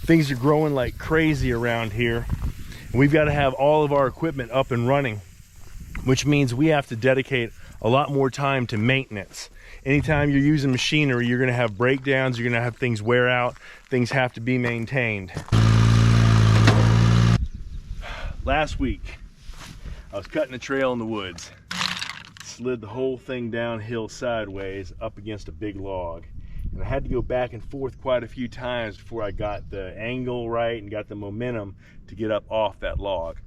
Things are growing like crazy around here. And we've got to have all of our equipment up and running, which means we have to dedicate a lot more time to maintenance. Anytime you're using machinery, you're gonna have breakdowns, you're gonna have things wear out, things have to be maintained. Last week, I was cutting a trail in the woods, slid the whole thing downhill sideways up against a big log. And I had to go back and forth quite a few times before I got the angle right and got the momentum to get up off that log.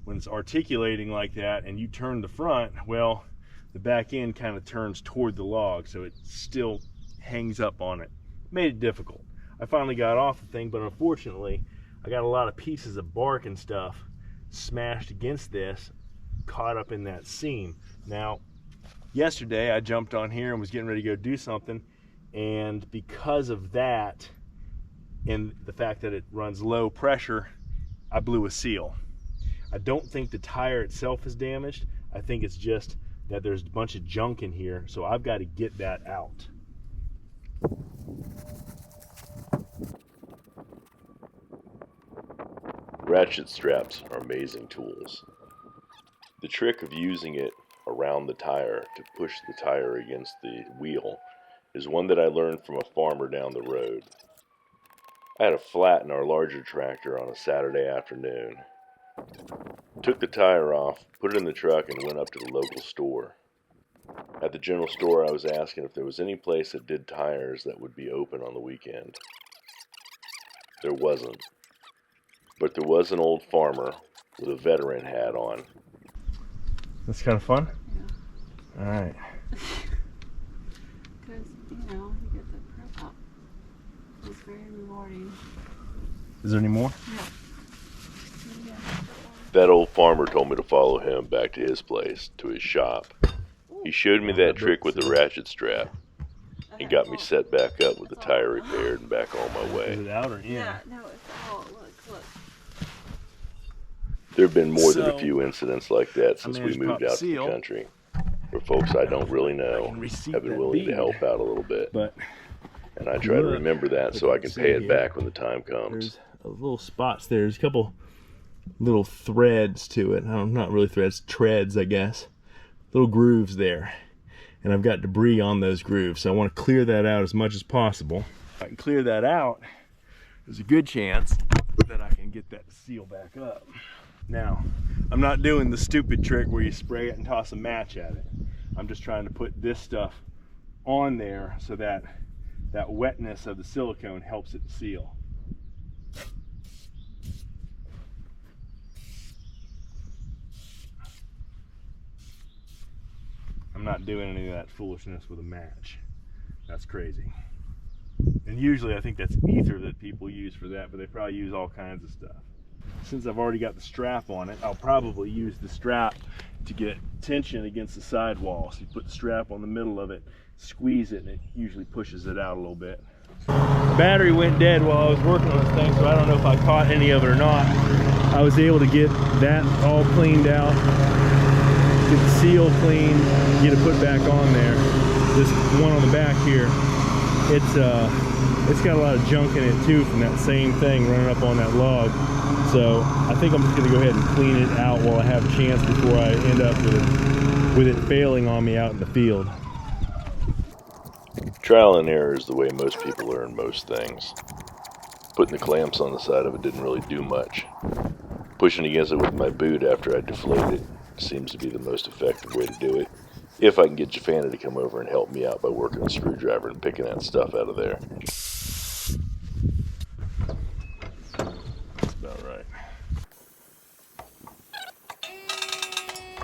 When it's articulating like that and you turn the front, well, the back end kind of turns toward the log, so it still hangs up on it. Made it difficult. I finally got off the thing, but unfortunately, I got a lot of pieces of bark and stuff smashed against this, caught up in that seam. Now, yesterday I jumped on here and was getting ready to go do something, and because of that, and the fact that it runs low pressure, I blew a seal. I don't think the tire itself is damaged. I think it's just that there's a bunch of junk in here, so I've got to get that out. Ratchet straps are amazing tools. The trick of using it around the tire to push the tire against the wheel is one that I learned from a farmer down the road. I had a flat in our larger tractor on a Saturday afternoon. Took the tire off, put it in the truck, and went up to the local store. At the general store, I was asking if there was any place that did tires that would be open on the weekend. There wasn't. But there was an old farmer with a veteran hat on. That's kind of fun? Yeah. All right. Because, you get the prep up. It's very rewarding. Is there any more? Yeah. That old farmer told me to follow him back to his place, to his shop. He showed me that trick with the ratchet strap and got me set back up with the tire repaired and back on my way. Is it out or in? Yeah, no, it's all, look. There have been more than a few incidents like that since we managed to moved pop out to the seal. country, where folks I don't really know have been willing to help out a little bit. And I try to remember that so I can pay it back when the time comes. There's a little spots there. There's a couple little threads to it. Not really threads, treads, I guess. Little grooves there. And I've got debris on those grooves, so I want to clear that out as much as possible. If I can clear that out, there's a good chance that I can get that to seal back up. Now, I'm not doing the stupid trick where you spray it and toss a match at it. I'm just trying to put this stuff on there so that that wetness of the silicone helps it seal. I'm not doing any of that foolishness with a match. That's crazy. And usually I think that's ether that people use for that, but they probably use all kinds of stuff. Since I've already got the strap on it, I'll probably use the strap to get tension against the sidewall. So you put the strap on the middle of it, squeeze it, and it usually pushes it out a little bit. The battery went dead while I was working on this thing, so I don't know if I caught any of it or not. I was able to get that all cleaned out, get the seal clean, get it put back on there. This one on the back here, it's got a lot of junk in it too from that same thing running up on that log. So I think I'm just gonna go ahead and clean it out while I have a chance before I end up with it failing on me out in the field. Trial and error is the way most people learn most things. Putting the clamps on the side of it didn't really do much. Pushing against it with my boot after I deflated seems to be the most effective way to do it, if I can get Jafana to come over and help me out by working a screwdriver and picking that stuff out of there. That's about right.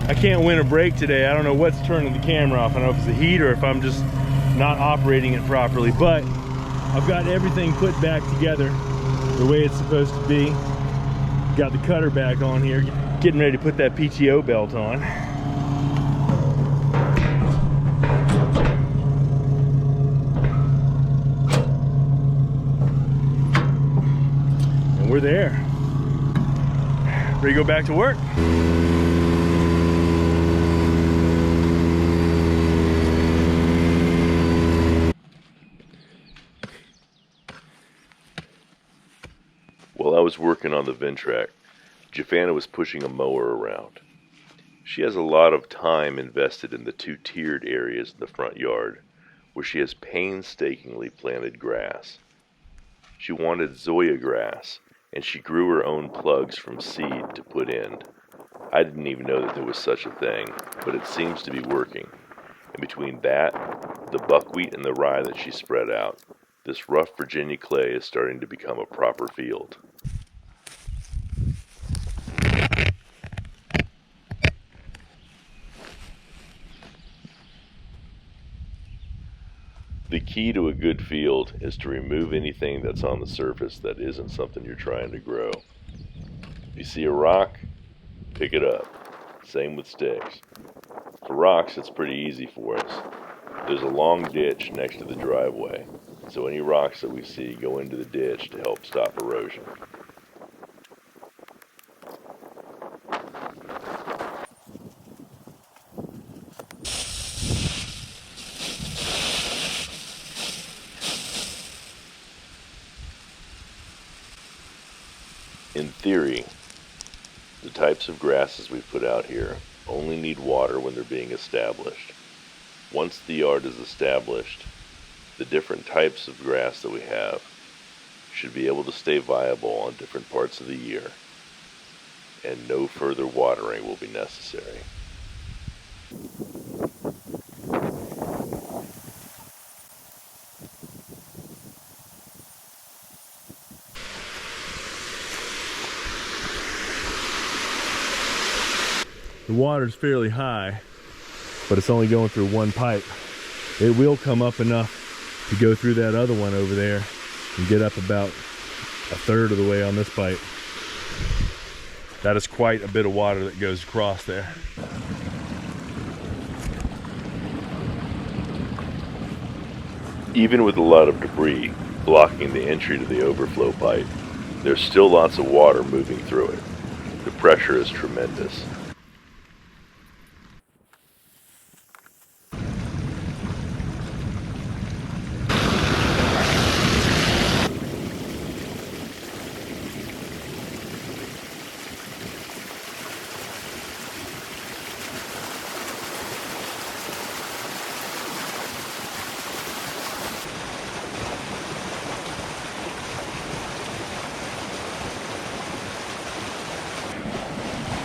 I can't win a break today. I don't know what's turning the camera off. I don't know if it's the heat or if I'm just not operating it properly, but I've got everything put back together the way it's supposed to be. Got the cutter back on here, getting ready to put that PTO belt on. And we're there. Ready to go back to work? While I was working on the Ventrac, Jafana was pushing a mower around. She has a lot of time invested in the two-tiered areas in the front yard, where she has painstakingly planted grass. She wanted Zoya grass, and she grew her own plugs from seed to put in. I didn't even know that there was such a thing, but it seems to be working. And between that, the buckwheat and the rye that she spread out, this rough Virginia clay is starting to become a proper field. The key to a good field is to remove anything that's on the surface that isn't something you're trying to grow. If you see a rock, pick it up. Same with sticks. For rocks, it's pretty easy for us. There's a long ditch next to the driveway, so any rocks that we see go into the ditch to help stop erosion. In theory, the types of grasses we put out here only need water when they're being established. Once the yard is established, the different types of grass that we have should be able to stay viable on different parts of the year, and no further watering will be necessary. The water's fairly high, but it's only going through one pipe. It will come up enough to go through that other one over there and get up about a third of the way on this pipe. That is quite a bit of water that goes across there. Even with a lot of debris blocking the entry to the overflow pipe, there's still lots of water moving through it. The pressure is tremendous.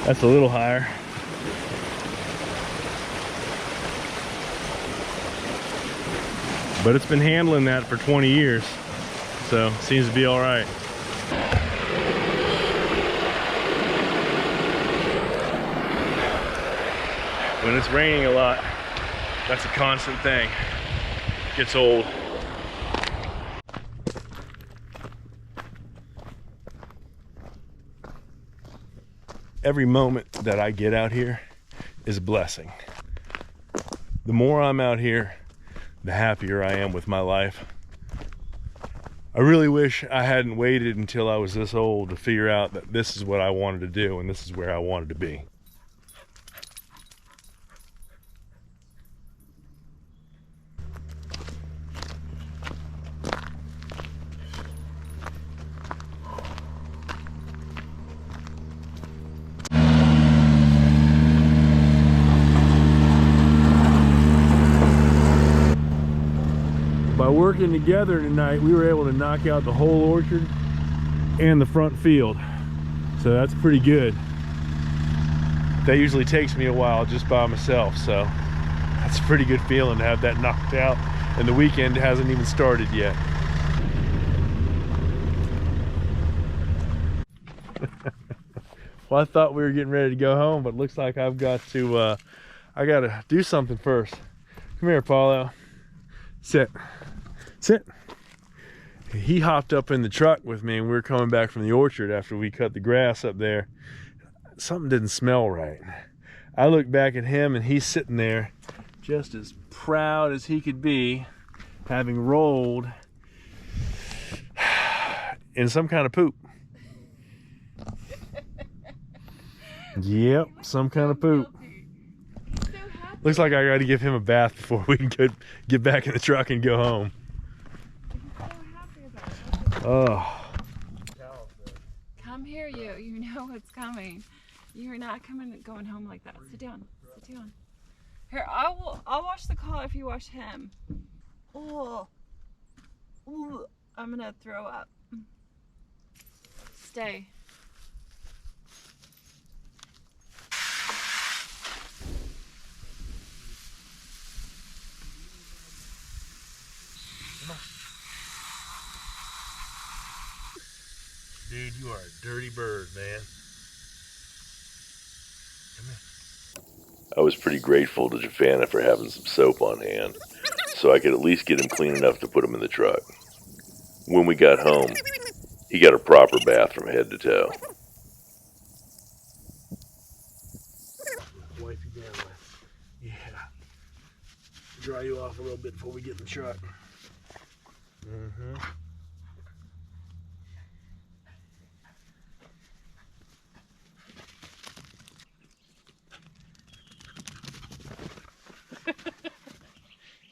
That's a little higher. But it's been handling that for 20 years, so seems to be all right. When it's raining a lot, that's a constant thing. It gets old. Every moment that I get out here is a blessing. The more I'm out here, the happier I am with my life. I really wish I hadn't waited until I was this old to figure out that this is what I wanted to do and this is where I wanted to be. By working together tonight, we were able to knock out the whole orchard and the front field. So that's pretty good. That usually takes me a while just by myself, so that's a pretty good feeling to have that knocked out, and the weekend hasn't even started yet. Well, I thought we were getting ready to go home, but it looks like I've got to, I gotta do something first. Come here, Paulo. Sit. Sit. He hopped up in the truck with me and we were coming back from the orchard after we cut the grass up there. Something didn't smell right. I looked back at him and he's sitting there just as proud as he could be, having rolled in some kind of poop. Yep, some kind of poop. Looks like I got to give him a bath before we can get back in the truck and go home. Oh. Mom, hear you. You know what's coming. You're not going home like that. Sit down. Sit down. Here, I'll wash the collar if you wash him. Oh, ooh, I'm gonna throw up. Stay. Dude, you are a dirty bird, man. Come here. I was pretty grateful to Jafana for having some soap on hand, so I could at least get him clean enough to put him in the truck. When we got home, he got a proper bath from head to toe. Wipe you down with. Yeah. Dry you off a little bit before we get in the truck. Mm-hmm.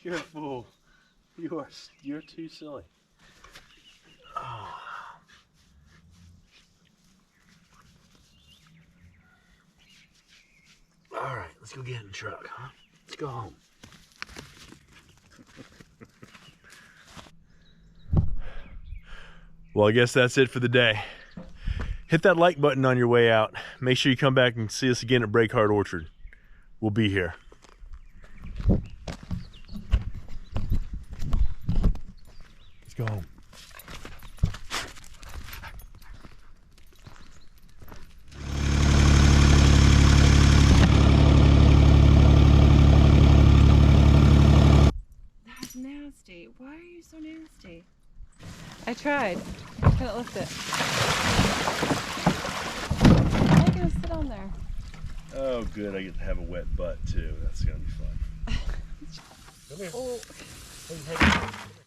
You're a fool. You're too silly. Oh. All right, let's go get in the truck, huh? Let's go home. Well, I guess that's it for the day. Hit that like button on your way out. Make sure you come back and see us again at BreakHeart Orchard. We'll be here. Let's go home. That's nasty. Why are you so nasty? I tried. I couldn't lift it. How are you gonna sit on there? Oh, good. I get to have a wet butt, too. That's going to be fun. Come here. Oh. Hey, hey.